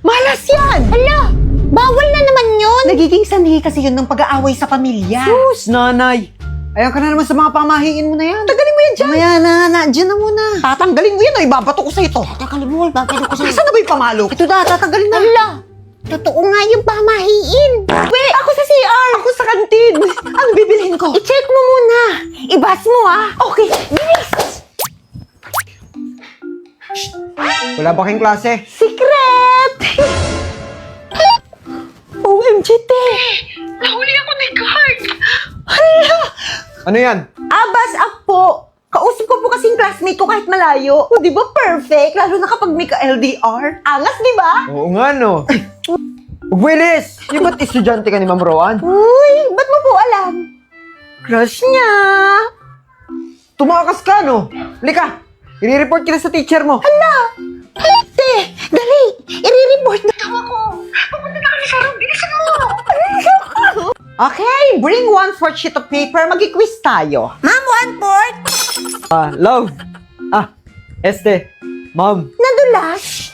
Malas yan! Hala, bawal na naman yun. Nagiging sanhi kasi yun ng pag-aaway sa pamilya. Sus, nanay! Ayan ka na naman sa mga pamahiin mo na yan. Tanggalin mo yan dyan. Mamaya na, dyan na muna. Tatanggalin mo yan o ibabato ko sa ito. Tatakali mo, babalo ko sa'yo. Nasaan na ba yung pamalo? Ito na, tatanggalin na. Hala, totoo nga yung pamahiin. Wait, ako sa CR. Ako sa kantin. Ano bibilhin ko? I-check mo muna. Ibas mo Okay, bilis. Wala ba kayong klase? Secret! OMG, te! Nahuli ako ni guard! Hala! Ano yan? Abas po! Kausap ko po kasing classmate ko kahit malayo. O, di ba perfect? Lalo na kapag may ka-LDR. Angas, di ba? Oo nga, no. Willis! Yung ba't estudyante ka ni Ma'am Rowan? Uy, ba't mo po alam? Crush niya! Tumakas ka, no? Lika! I-report kita sa teacher mo. Te, dali! I-report na daw ako! Pupunta na kami sa room. Bilisan mo! Okay, bring 1/4 sheet of paper. Mag-quiz tayo. Ma'am, 1/4. Love! Ma'am. Nadulas?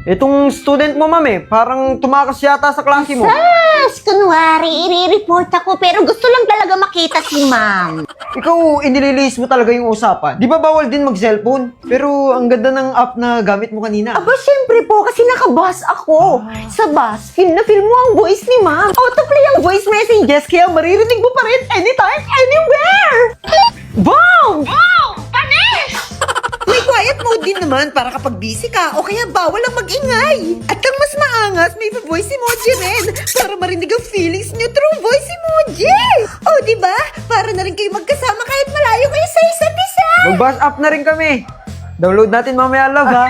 Itong student mo, ma'am parang tumakas yata sa klase mo. Sas, kunwari, i-report ako pero gusto lang talaga makita si ma'am. Ikaw, inililis mo talaga yung usapan. Di ba bawal din mag-cellphone? Pero ang ganda ng app na gamit mo kanina. Aba, syempre po, kasi naka-bus ako. Sa bus, feel na feel mo ang voice ni ma'am. Autoplay ang voice messages, kaya maririnig mo pa rin anytime, anywhere! Boom! Wow! Panis! May quiet mode din naman para kapag busy ka o kaya bawal ang mag-ingay. At ang mas maangas, may voice emoji rin para marinig ang feelings nyo through voice emoji. O, di ba? Para na rin kayo magkasama kahit malayo kayo sa isa't isa. Mag-bus up na rin kami. Download natin mamaya, love, ha?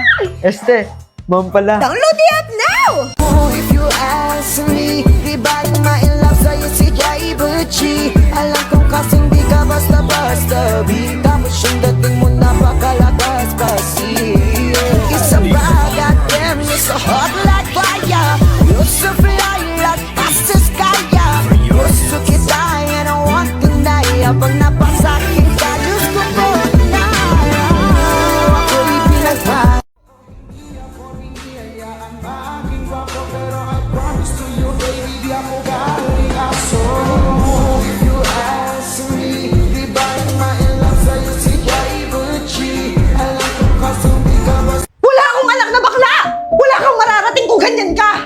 Ma'am pala. Download the app now! If you ask me, di ba yung ma-inlove sa'yo si Jai Bucci? Alam kong kasing di ka basta-basta Di tapos yung dating mo napakalakas pasi Isa ba, goddamn, you're so hot like fire You're so fly like fast as kaya Gusto kita and I want tonight Habang napasakit ka, Diyos ko po na Ako'y pinagpa Wala akong anak na bakla! Wala kang mararating kung ganyan ka!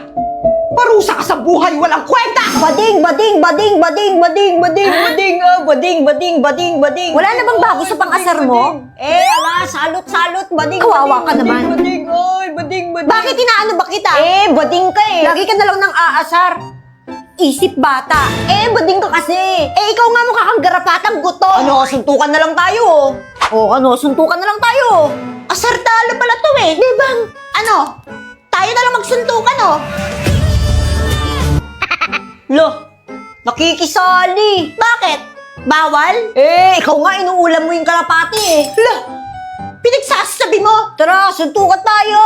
Parusa ka sa buhay, walang kwenta! Bading, bading, bading, bading, bading, bading, bading, bading, bading, bading, bading. Wala na bang bago sa pang-asar mo? Ala, salot, salot, bading, Kawawa ka naman. Bading, oy, bading, bading. Bakit inaano ba kita? Bading ka eh. Lagi ka na lang nang aasar. Isip bata. Bading ka kasi. Ikaw nga mukha kang garapatang guto! Ano, suntukan na lang tayo. Suntukan na lang tayo. Asartalo pala to eh! Di bang, ano? Tayo na lang magsuntukan oh! Lo, nakikisali. Bakit? Bawal? Ikaw nga inuulam mo yung kalapati eh. Hala! Pinagsasabi mo! Tara, suntukan tayo.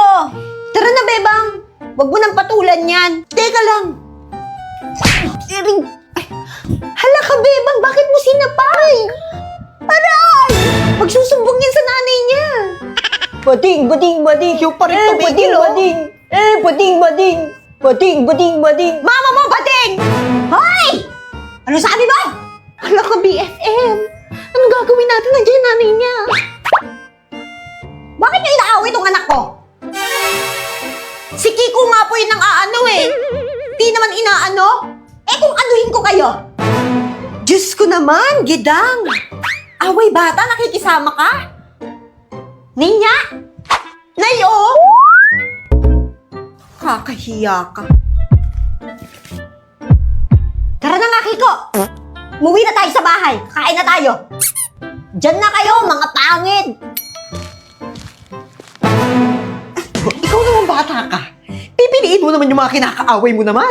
Tara na, Bebang! Huwag mo nang patulan yan! Teka lang! Ay, hala ka, Bebang! Bakit mo sinapay? Aray! Magsusumbong yan sa nanay niya! Bading, bading, bading. Yung pa rin bading, tumigil, oh. bading. Bading, bading. Bading, bading, bading. Mama mo, Bading! Hoy! Ano sabi mo? Hala ka, BFM! Anong gagawin natin? Nandiyan yung nanay niya. Bakit niyo inaaway itong anak ko? Si Kiko nga po yun ang aano eh. Di naman inaano. Kung anuhin ko kayo. Diyos ko naman, Gidang. Away bata, nakikisama ka? Ninya? Nayo? Kakahiya ka. Tara na nga, Kiko. Umuwi na tayo sa bahay. Kain na tayo. Diyan na kayo, mga pangit. Ikaw naman bata ka. Pipiliin mo naman yung mga kinakaaway mo naman.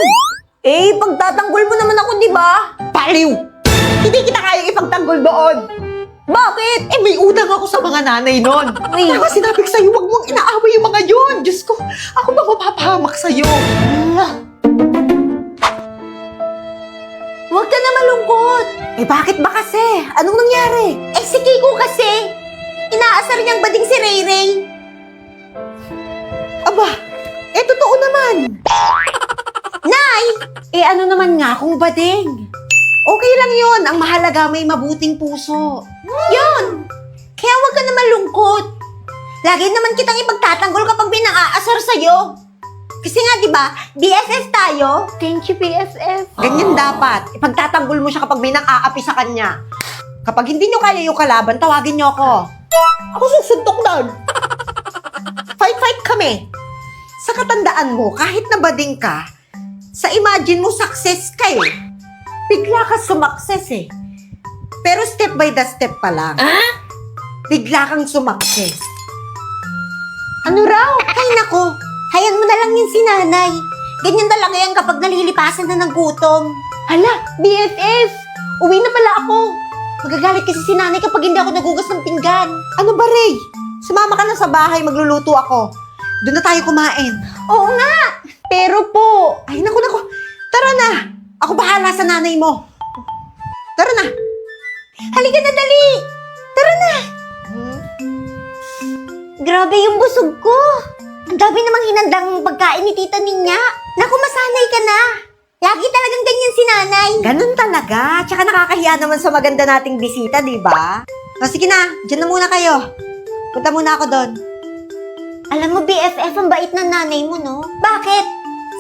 Pagtatanggol mo naman ako, di ba? Paliw! Hindi kita kayang ipagtanggol doon. Bakit? May utang ako sa mga nanay nun. Kaya sinabi ko sa'yo, huwag mong inaaway yung mga yun. Diyos ko, ako ba mapapahamak sa'yo? Huwag ka na malungkot. Bakit ba kasi? Anong nangyari? Si Kiko kasi, inaasar niyang bading si Ray Ray. Aba, totoo naman. naman? Nay! Ano naman nga kung bading? Okay lang yun. Ang mahalaga may mabuting puso. Yun! Kaya huwag ka na malungkot. Lagi naman kitang ipagtatanggol kapag may nang-aasar sa'yo. Kasi nga, di ba, BFF tayo. Thank you, BFF. Ganyan dapat. Ipagtatanggol mo siya kapag may nang-aapi sa kanya. Kapag hindi nyo kaya yung kalaban, tawagin nyo ako. Ako susuntok doon. Fight kami. Sa katandaan mo, kahit na bading ka, sa imagine mo, success ka eh. Bigla ka sumakses eh. Pero step by the step pa lang. Bigla kang sumakses. Ano raw? Ay nako, hayan mo na lang yung sinanay. Ganyan talaga yan kapag nalilipasan na ng gutom. Hala, BFF! Uwi na pala ako. Magagalit kasi si nanay kapag hindi ako nagugas ng pinggan. Ano ba, Ray? Sumama ka na sa bahay, magluluto ako. Doon na tayo kumain. Oo nga! Pero po, Ay, naku. Tara na. Ako bahala sa nanay mo. Tara na. Halika na, dali. Tara na. grabe yung busog ko. Ang dami namang hinandang pagkain ni Tita Ninya. Naku, masanay ka na. Lagi talagang ganyan si nanay. Ganun talaga. Tsaka nakakahiya naman sa maganda nating bisita, di ba? O, sige na. Diyan na muna kayo. Punta muna ako doon. Alam mo, BFF, ang bait ng nanay mo, no? Bakit?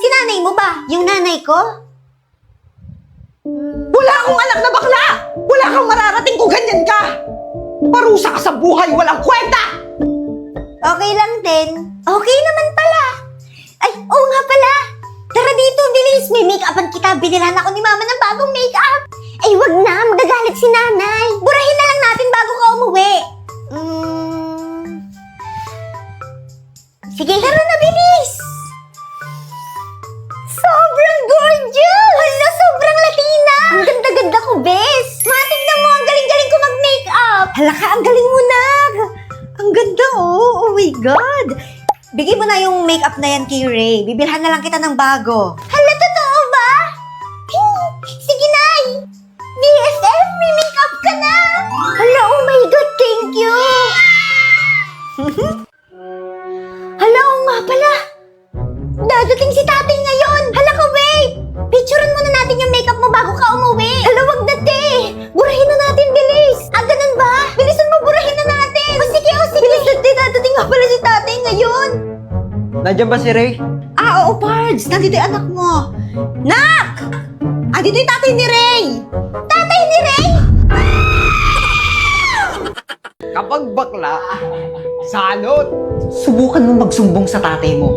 Si nanay mo ba? Yung nanay ko? Wala akong anak na bakla! Wala kang mararating kung ganyan ka! Parusa ka sa buhay, walang kwenta! Okay lang din. Okay naman pala. Ay, oo nga pala. Tara dito, bilis. May make-upan kita. Binilhan ako ni Mama ng bagong make-up. Ay, wag na. Magagalit si nanay. Burahin na lang natin bago ka umuwi. Sige, tara na, bilis. Sobrang gorgeous! Hala, sobrang Latina! Ang ganda-ganda ko, bes! Matignan mo, ang galing-galing ko mag-makeup! Hala ka, ang galing mo, Nag! Ang ganda, oh! Oh my God! Bigay mo na yung makeup na yan kay Ray. Bibilhan na lang kita ng bago. Hala, totoo ba? Sige, Nay! BFF, may makeup ka na! Hala, oh my God, thank you! Hala, oo nga pala! Dadating si tatay ngayon! Hala ka, wait! Picturean muna natin yung makeup mo bago ka umuwi! Hala, wag na, te! Burahin na natin, bilis! Ganun ba? Bilisan mo, burahin na natin! O sige! Bilis na, te! Dadating nga pala si tatay ngayon! Nandiyan ba si Ray? Oo, Pards! Nandito yung anak mo. Nak! Andito yung tatay ni Ray! Tatay ni Ray! Kapag bakla, salot! Subukan mo magsumbong sa tatay mo.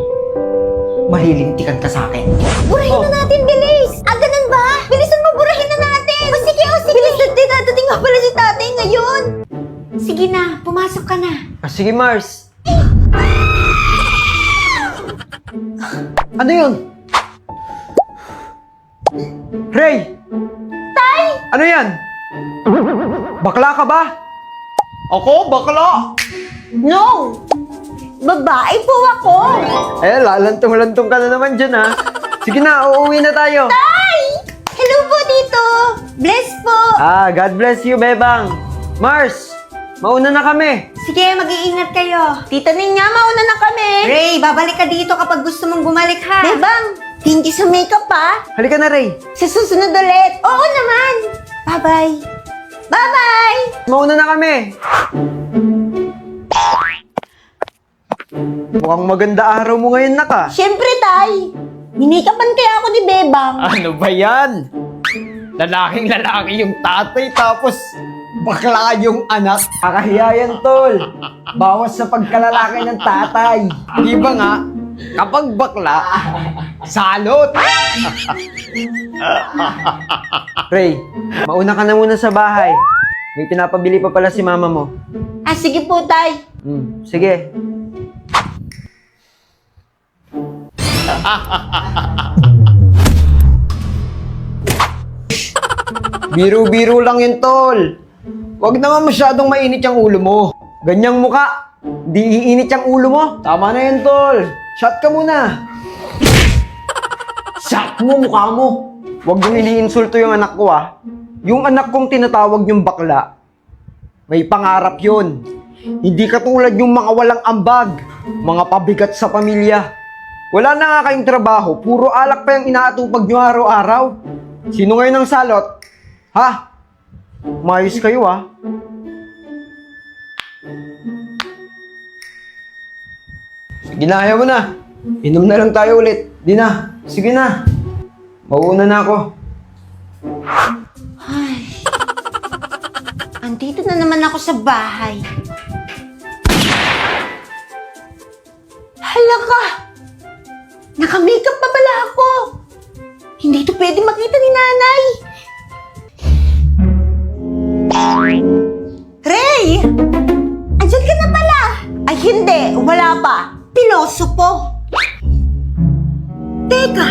Malilintikan ka sa akin. Burahin na natin, bilis! Ganun ba? Bilisan mo, burahin na natin! O sige! Bilis na, te! Dadating nga pala si tatay ngayon! Sige na, pumasok ka na. Sige, Mars. Ano yun? Ray! Tay! Ano yan? Bakla ka ba? Ako? Bakla? No! Babae po ako! Lalantong-lantong ka na naman dyan, ha? Sige na, uuwi na tayo. Tay! Hello po dito! Bless po! God bless you, Bebang. Mars, mauna na kami. Sige, mag-iingat kayo. Tita Ninya, mauna na kami. Ray, babalik ka dito kapag gusto mong bumalik, ha? Bebang, thank you sa makeup pa. Halika na, Ray. Sa susunod ulit. Oo naman. Bye-bye. Bye-bye! Mauna na kami. Mukhang maganda araw mo ngayon, Naka. Siyempre, Tay. Minikapan kaya ako ni Bebang. Ano ba yan? Lalaking lalaki yung tatay tapos bakla yung anak. Kakahiya yan, tol. Bawas sa pagkalalaki ng tatay. Di ba nga? Kapag bakla, salot! Ray, mauna ka na muna sa bahay. May pinapabili pa pala si mama mo. Sige po, Tay. Sige. Biro-biro lang yun, tol. Huwag naman masyadong mainit yung ulo mo. Ganyang muka, di iinit yung ulo mo. Tama na yun, tol. Shot ka muna. Shot mo, mukha mo. Huwag mong iniinsulto yung anak ko, ah. Yung anak kong tinatawag yung bakla, may pangarap yun. Hindi katulad yung mga walang ambag, mga pabigat sa pamilya. Wala na nga kayong trabaho, puro alak pa yung inaatupag nyo araw-araw. Sino ngayon ang salot? Ha? Mayos kayo ah. Sige na, ayaw mo na. Inom na lang tayo ulit. Di na. Sige na. Mauuna na ako. Andito na naman ako sa bahay. Hala ka! Naka-makeup pa pala ako. Hindi ito pwede makita ni nanay. Ray! Andyan ka na pala. Ay hindi, wala pa. Pilosopo. Teka,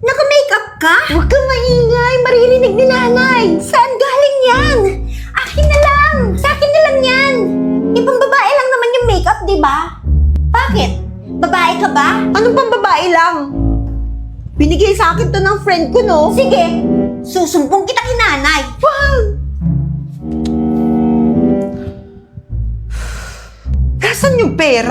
naka-makeup ka? Huwag kang maingay, maririnig ni nanay. Saan galing yan? Akin na lang. Sa akin na lang yan. Ibang babae lang naman yung makeup, di ba? Bakit? Babae ka ba? Anong pang babae lang? Binigay sa akin to ng friend ko, no? Sige, susumbong kita kay nanay. Wag! Nasaan yung pera?